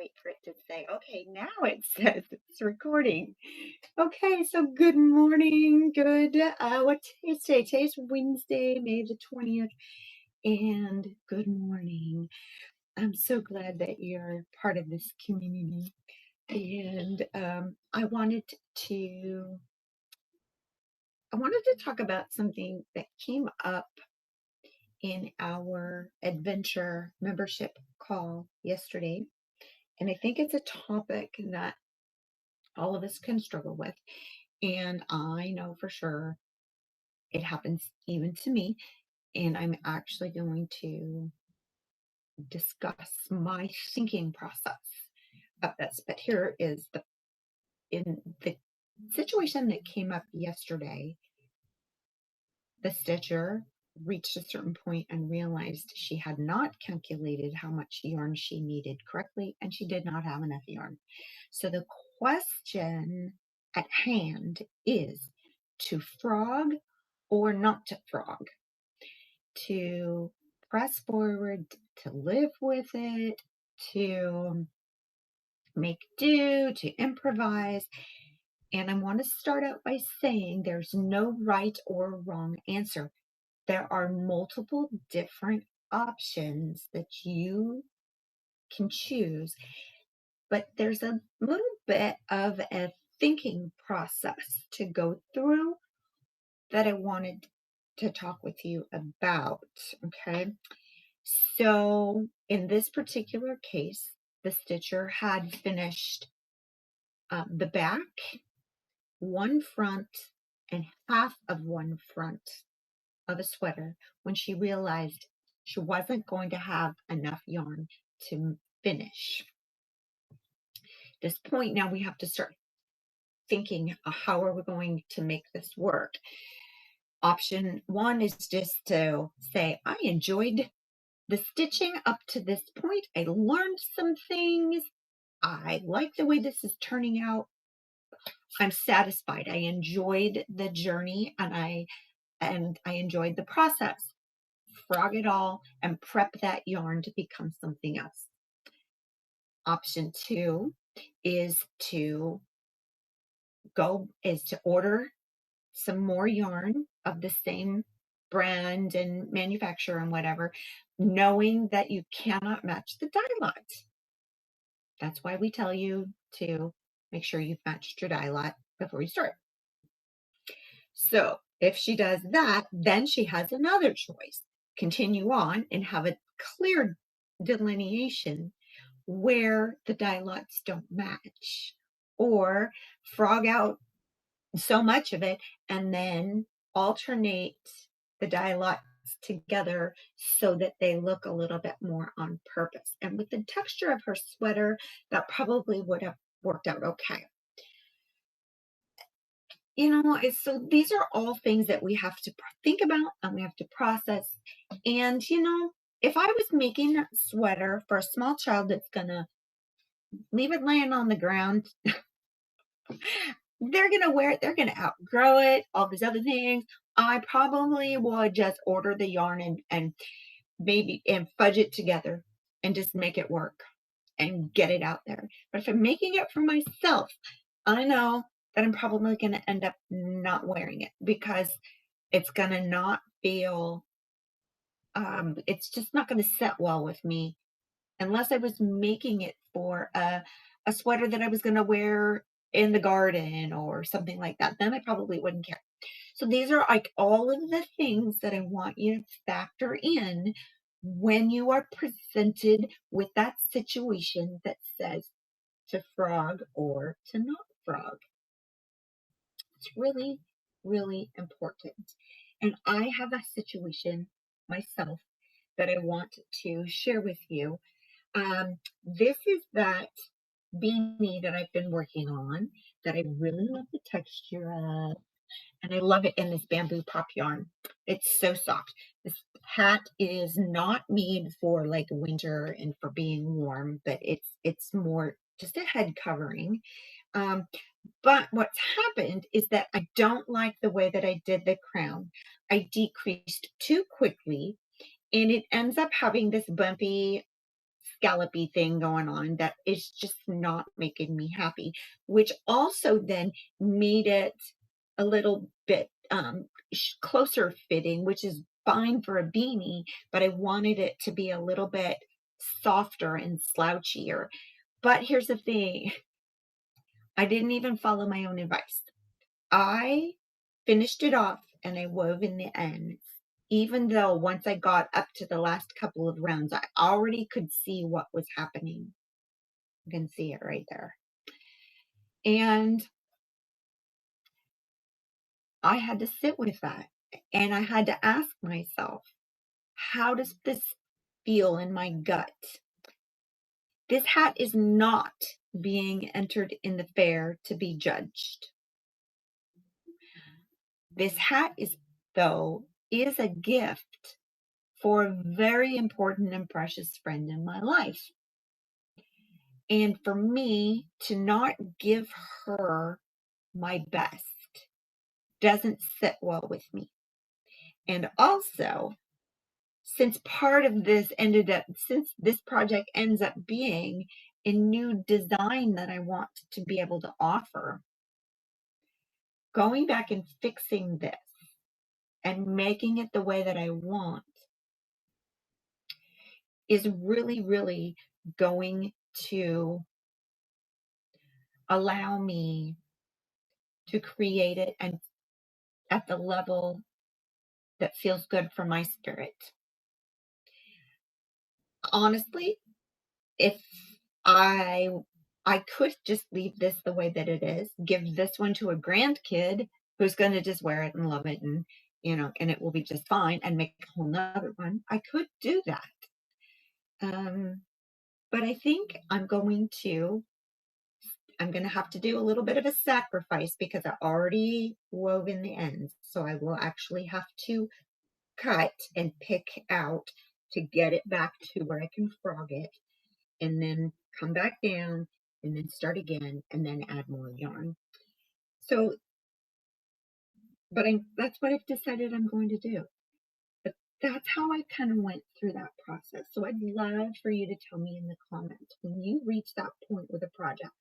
wait for it to say, okay, now it says it's recording. Okay, so good morning, what day is today? Today's Wednesday, May the 20th, and good morning. I'm so glad that you're part of this community, and I wanted to talk about something that came up in our adventure membership call yesterday. And I think it's a topic that all of us can struggle with. And I know for sure it happens even to me. And I'm actually going to discuss my thinking process of this. But here is in the situation that came up yesterday, the stitcher reached a certain point and realized she had not calculated how much yarn she needed correctly, and she did not have enough yarn. So the question at hand is to frog or not to frog, to press forward, to live with it, to make do, to improvise. And I want to start out by saying there's no right or wrong answer. There are multiple different options that you can choose, but there's a little bit of a thinking process to go through that I wanted to talk with you about. Okay, so in this particular case, the stitcher had finished the back, one front, and half of one front of a sweater when she realized she wasn't going to have enough yarn to finish. At this point, now we have to start thinking, how are we going to make this work? Option one is just to say, I enjoyed the stitching up to this point. I learned some things. I like the way this is turning out. I'm satisfied. I enjoyed the journey and I enjoyed the process. Frog it all and prep that yarn to become something else. Option two is to order some more yarn of the same brand and manufacturer and whatever, knowing that you cannot match the dye lot. That's why we tell you to make sure you've matched your dye lot before you start. So if she does that, then she has another choice. Continue on and have a clear delineation where the dye lots don't match, or frog out so much of it and then alternate the dye lots together so that they look a little bit more on purpose. And with the texture of her sweater, that probably would have worked out okay. So these are all things that we have to think about and we have to process. And, if I was making that sweater for a small child that's going to leave it laying on the ground, they're going to wear it, they're going to outgrow it, all these other things. I probably would just order the yarn and maybe fudge it together and just make it work and get it out there. But if I'm making it for myself, I know that I'm probably going to end up not wearing it because it's going to not feel, it's just not going to set well with me unless I was making it for a sweater that I was going to wear in the garden or something like that. Then I probably wouldn't care. So these are like all of the things that I want you to factor in when you are presented with that situation that says to frog or to not frog. It's really, really important. And I have a situation myself that I want to share with you. This is that beanie that I've been working on that I really love the texture of. And I love it in this bamboo pop yarn. It's so soft. This hat is not made for like winter and for being warm, but it's more just a head covering. But what's happened is that I don't like the way that I did the crown. I decreased too quickly and it ends up having this bumpy scallopy thing going on that is just not making me happy, which also then made it a little bit closer fitting, which is fine for a beanie, but I wanted it to be a little bit softer and slouchier. But here's the thing, I didn't even follow my own advice. I finished it off and I wove in the ends, even though once I got up to the last couple of rounds, I already could see what was happening. You can see it right there. And I had to sit with that. And I had to ask myself, how does this feel in my gut? This hat is not being entered in the fair to be judged. This hat is, though, is a gift for a very important and precious friend in my life. And for me to not give her my best doesn't sit well with me. And also, since part of this since this project ends up being a new design that I want to be able to offer, going back and fixing this and making it the way that I want is really, really going to allow me to create it and at the level that feels good for my spirit. Honestly, if I could just leave this the way that it is, give this one to a grandkid who's going to just wear it and love it, and and it will be just fine, and make a whole nother one. I could do that. But I think I'm going to have to do a little bit of a sacrifice because I already wove in the ends. So I will actually have to cut and pick out to get it back to where I can frog it, and then come back down and then start again and then add more yarn. So, but that's what I've decided I'm going to do. But that's how I kind of went through that process. So I'd love for you to tell me in the comments when you reach that point with a project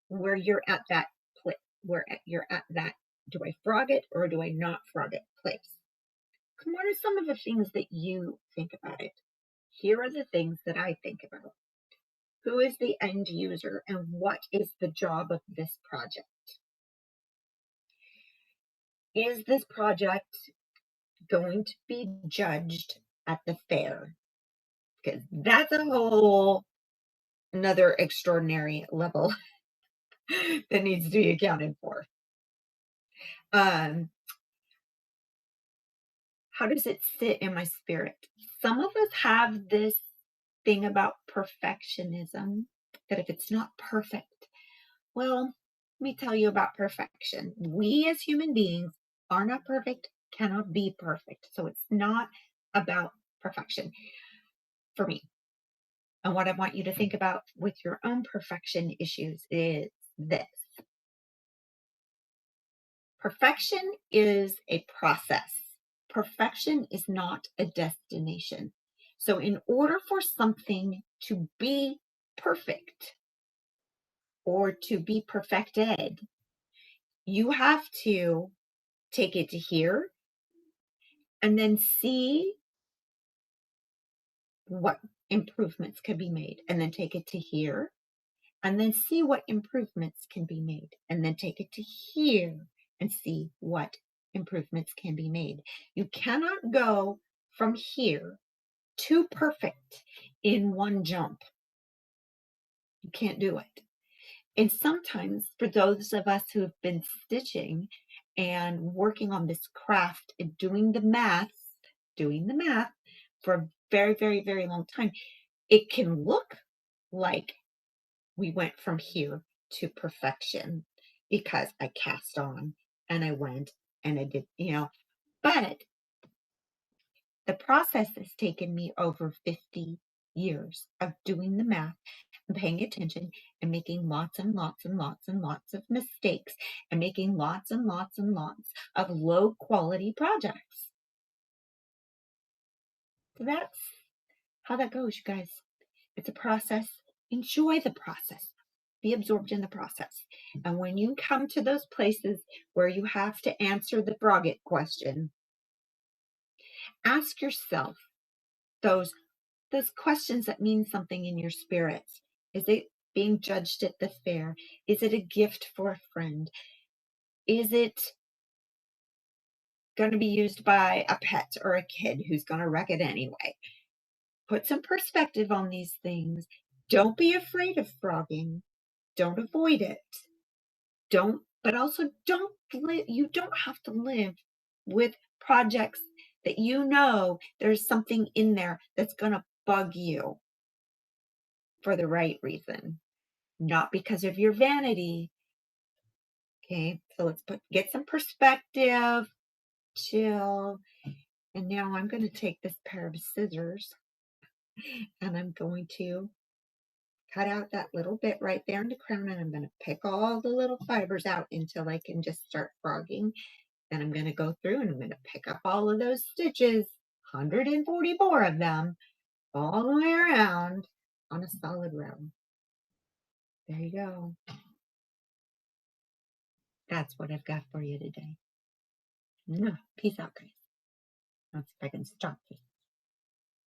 where you're at that place, where you're at that, do I frog it or do I not frog it place? What are some of the things that you think about it? Here are the things that I think about. Who is the end user and what is the job of this project? Is this project going to be judged at the fair? Because that's a whole another extraordinary level that needs to be accounted for. How does it sit in my spirit? Some of us have this thing about perfectionism, that if it's not perfect, well, let me tell you about perfection. We as human beings are not perfect, cannot be perfect. So it's not about perfection for me. And what I want you to think about with your own perfection issues is this. Perfection is a process. Perfection is not a destination. So in order for something to be perfect or to be perfected, you have to take it to here and then see what improvements can be made, and then take it to here and then see what improvements can be made, and then take it to here and see what improvements can be made. You cannot go from here to perfect in one jump. You can't do it. And sometimes for those of us who have been stitching and working on this craft and doing the math for a very, very, very long time, it can look like we went from here to perfection because I cast on and I went and I did, but the process has taken me over 50 years of doing the math and paying attention and making lots and lots and lots and lots of mistakes and making lots and lots and lots of low quality projects. So that's how that goes, you guys. It's a process. Enjoy the process. Be absorbed in the process. And when you come to those places where you have to answer the frog it question, ask yourself those questions that mean something in your spirit. Is it being judged at the fair? Is it a gift for a friend? Is it going to be used by a pet or a kid who's going to wreck it anyway? Put some perspective on these things. Don't be afraid of frogging. Don't avoid it. But also you don't have to live with projects that you know there's something in there that's going to bug you for the right reason, not because of your vanity. Okay, so let's get some perspective, chill. And now I'm going to take this pair of scissors and I'm going to cut out that little bit right there in the crown, and I'm going to pick all the little fibers out until I can just start frogging. Then I'm going to go through and I'm going to pick up all of those stitches, 144 of them, all the way around on a solid row. There you go. That's what I've got for you today. Peace out, guys. Let's see if I can stop this.